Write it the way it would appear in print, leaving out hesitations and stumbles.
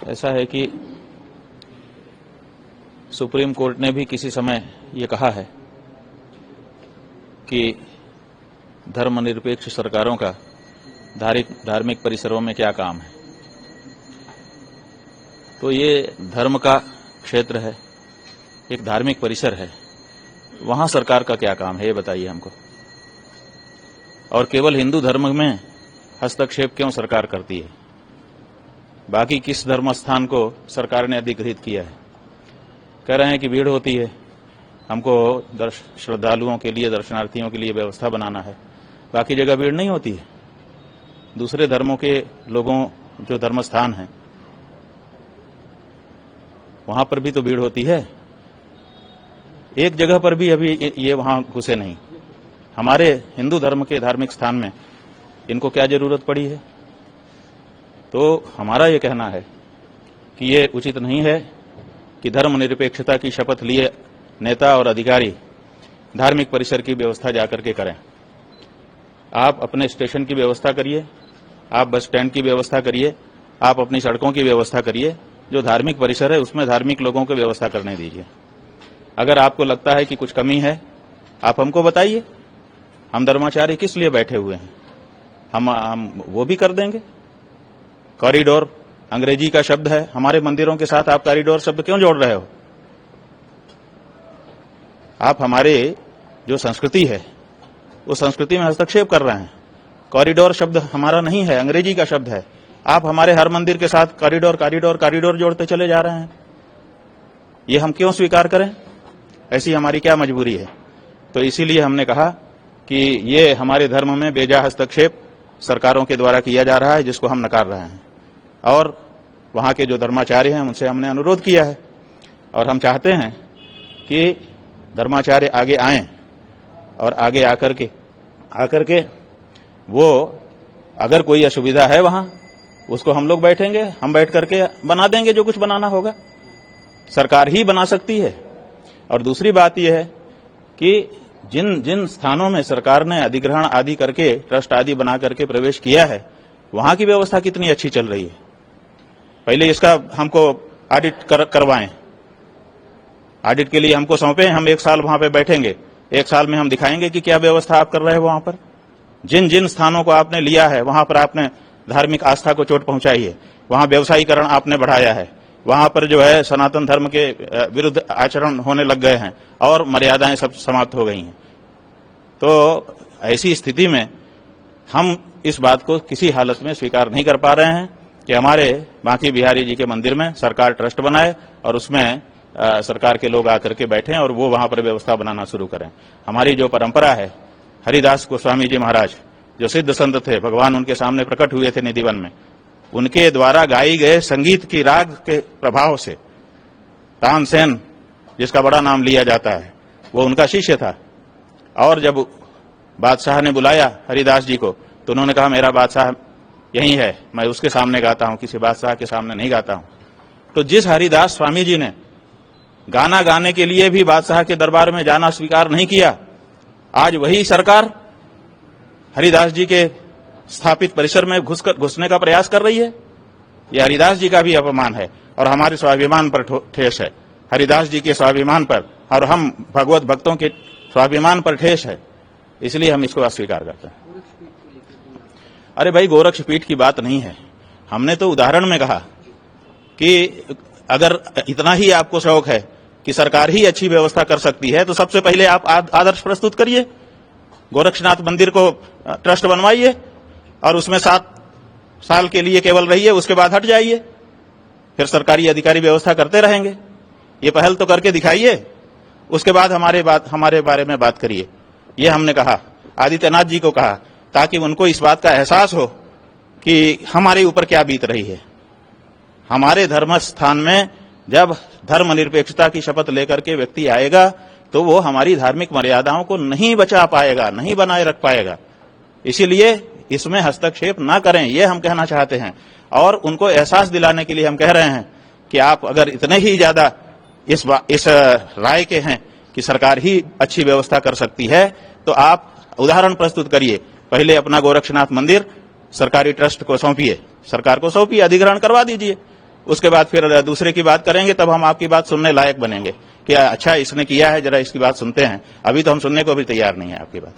ऐसा है कि सुप्रीम कोर्ट ने भी किसी समय ये कहा है कि धर्मनिरपेक्ष सरकारों का धार्मिक परिसरों में क्या काम है। तो ये धर्म का क्षेत्र है, एक धार्मिक परिसर है, वहां सरकार का क्या काम है ये बताइए हमको। और केवल हिंदू धर्म में हस्तक्षेप क्यों सरकार करती है? बाकी किस धर्म स्थान को सरकार ने अधिकृत किया है? कह रहे हैं कि भीड़ होती है, हमको श्रद्धालुओं के लिए, दर्शनार्थियों के लिए व्यवस्था बनाना है। बाकी जगह भीड़ नहीं होती है। दूसरे धर्मों के लोगों जो धर्म स्थान है वहां पर भी तो भीड़ होती है। एक जगह पर भी अभी ये वहां घुसे नहीं। हमारे हिंदू धर्म के धार्मिक स्थान में इनको क्या जरूरत पड़ी है? तो हमारा ये कहना है कि ये उचित नहीं है कि धर्मनिरपेक्षता की शपथ लिए नेता और अधिकारी धार्मिक परिसर की व्यवस्था जाकर के करें। आप अपने स्टेशन की व्यवस्था करिए, आप बस स्टैंड की व्यवस्था करिए, आप अपनी सड़कों की व्यवस्था करिए। जो धार्मिक परिसर है उसमें धार्मिक लोगों को व्यवस्था करने दीजिए। अगर आपको लगता है कि कुछ कमी है, आप हमको बताइए। हम धर्माचार्य किस लिए बैठे हुए हैं? हम वो भी कर देंगे। कॉरिडोर अंग्रेजी का शब्द है, हमारे मंदिरों के साथ आप कॉरिडोर शब्द क्यों जोड़ रहे हो? आप हमारे जो संस्कृति है उस संस्कृति में हस्तक्षेप कर रहे हैं। कॉरिडोर शब्द हमारा नहीं है, अंग्रेजी का शब्द है। आप हमारे हर मंदिर के साथ कॉरिडोर कॉरिडोर कॉरिडोर जोड़ते चले जा रहे हैं। ये हम क्यों स्वीकार करें? ऐसी हमारी क्या मजबूरी है? तो इसीलिए हमने कहा कि ये हमारे धर्म में बेजा हस्तक्षेप सरकारों के द्वारा किया जा रहा है, जिसको हम नकार रहे हैं। और वहां के जो धर्माचार्य हैं उनसे हमने अनुरोध किया है और हम चाहते हैं कि धर्माचार्य आगे आएं और आगे आकर के वो अगर कोई असुविधा है वहां उसको हम लोग बैठेंगे, हम बैठ करके बना देंगे जो कुछ बनाना होगा। सरकार ही बना सकती है। और दूसरी बात यह है कि जिन स्थानों में सरकार ने अधिग्रहण आदि करके, ट्रस्ट आदि बना करके प्रवेश किया है, वहां की व्यवस्था कितनी अच्छी चल रही है। पहले इसका हमको ऑडिट करवाएं। ऑडिट के लिए हमको सौंपें, हम 1 साल वहां पे बैठेंगे। 1 साल में हम दिखाएंगे कि क्या व्यवस्था आप कर रहे हो वहां पर। जिन जिन स्थानों को आपने लिया है वहां पर आपने धार्मिक आस्था को चोट पहुंचाई है, वहां व्यवसायीकरण आपने बढ़ाया है, वहां पर जो है सनातन धर्म के विरुद्ध आचरण होने लग गए हैं और मर्यादाएं सब समाप्त हो गई हैं। तो ऐसी स्थिति में हम इस बात को किसी हालत में स्वीकार नहीं कर पा रहे हैं कि हमारे बांकी बिहारी जी के मंदिर में सरकार ट्रस्ट बनाए और उसमें सरकार के लोग आकर के बैठें और वो वहां पर व्यवस्था बनाना शुरू करें। हमारी जो परंपरा है, हरिदास गोस्वामी जी महाराज जो सिद्ध संत थे, भगवान उनके सामने प्रकट हुए थे निधिवन में, उनके द्वारा गाई गए संगीत की राग के प्रभाव से तानसेन, जिसका बड़ा नाम लिया जाता है, वो उनका शिष्य था। और जब बादशाह ने बुलाया हरिदास जी को तो उन्होंने कहा मेरा बादशाह यही है, मैं उसके सामने गाता हूं, किसी बादशाह के सामने नहीं गाता हूं। तो जिस हरिदास स्वामी जी ने गाना गाने के लिए भी बादशाह के दरबार में जाना स्वीकार नहीं किया, आज वही सरकार हरिदास जी के स्थापित परिसर में घुसने का प्रयास कर रही है। यह हरिदास जी का भी अपमान है और हमारे स्वाभिमान पर ठेस है। हरिदास जी के स्वाभिमान पर और हम भगवत भक्तों के स्वाभिमान पर ठेस है, इसलिए हम इसको अस्वीकार करते हैं। अरे भाई, गोरक्ष पीठ की बात नहीं है। हमने तो उदाहरण में कहा कि अगर इतना ही आपको शौक है कि सरकार ही अच्छी व्यवस्था कर सकती है तो सबसे पहले आप आदर्श प्रस्तुत करिए। गोरक्षनाथ मंदिर को ट्रस्ट बनवाइए और उसमें 7 साल के लिए केवल रहिए, उसके बाद हट जाइए, फिर सरकारी अधिकारी व्यवस्था करते रहेंगे। ये पहल तो करके दिखाइए, उसके बाद हमारे बारे में बात करिए। ये हमने कहा, आदित्यनाथ जी को कहा, ताकि उनको इस बात का एहसास हो कि हमारे ऊपर क्या बीत रही है। हमारे धर्म स्थान में जब धर्मनिरपेक्षता की शपथ लेकर के व्यक्ति आएगा तो वो हमारी धार्मिक मर्यादाओं को नहीं बचा पाएगा, नहीं बनाए रख पाएगा। इसीलिए इसमें हस्तक्षेप ना करें, ये हम कहना चाहते हैं। और उनको एहसास दिलाने के लिए हम कह रहे हैं कि आप अगर इतने ही ज्यादा इस राय के हैं कि सरकार ही अच्छी व्यवस्था कर सकती है तो आप उदाहरण प्रस्तुत करिए। पहले अपना गोरक्षनाथ मंदिर सरकारी ट्रस्ट को सौंपिए, सरकार को सौंपिए, अधिग्रहण करवा दीजिए। उसके बाद फिर दूसरे की बात करेंगे, तब हम आपकी बात सुनने लायक बनेंगे कि अच्छा इसने किया है, जरा इसकी बात सुनते हैं। अभी तो हम सुनने को भी तैयार नहीं है आपकी बात।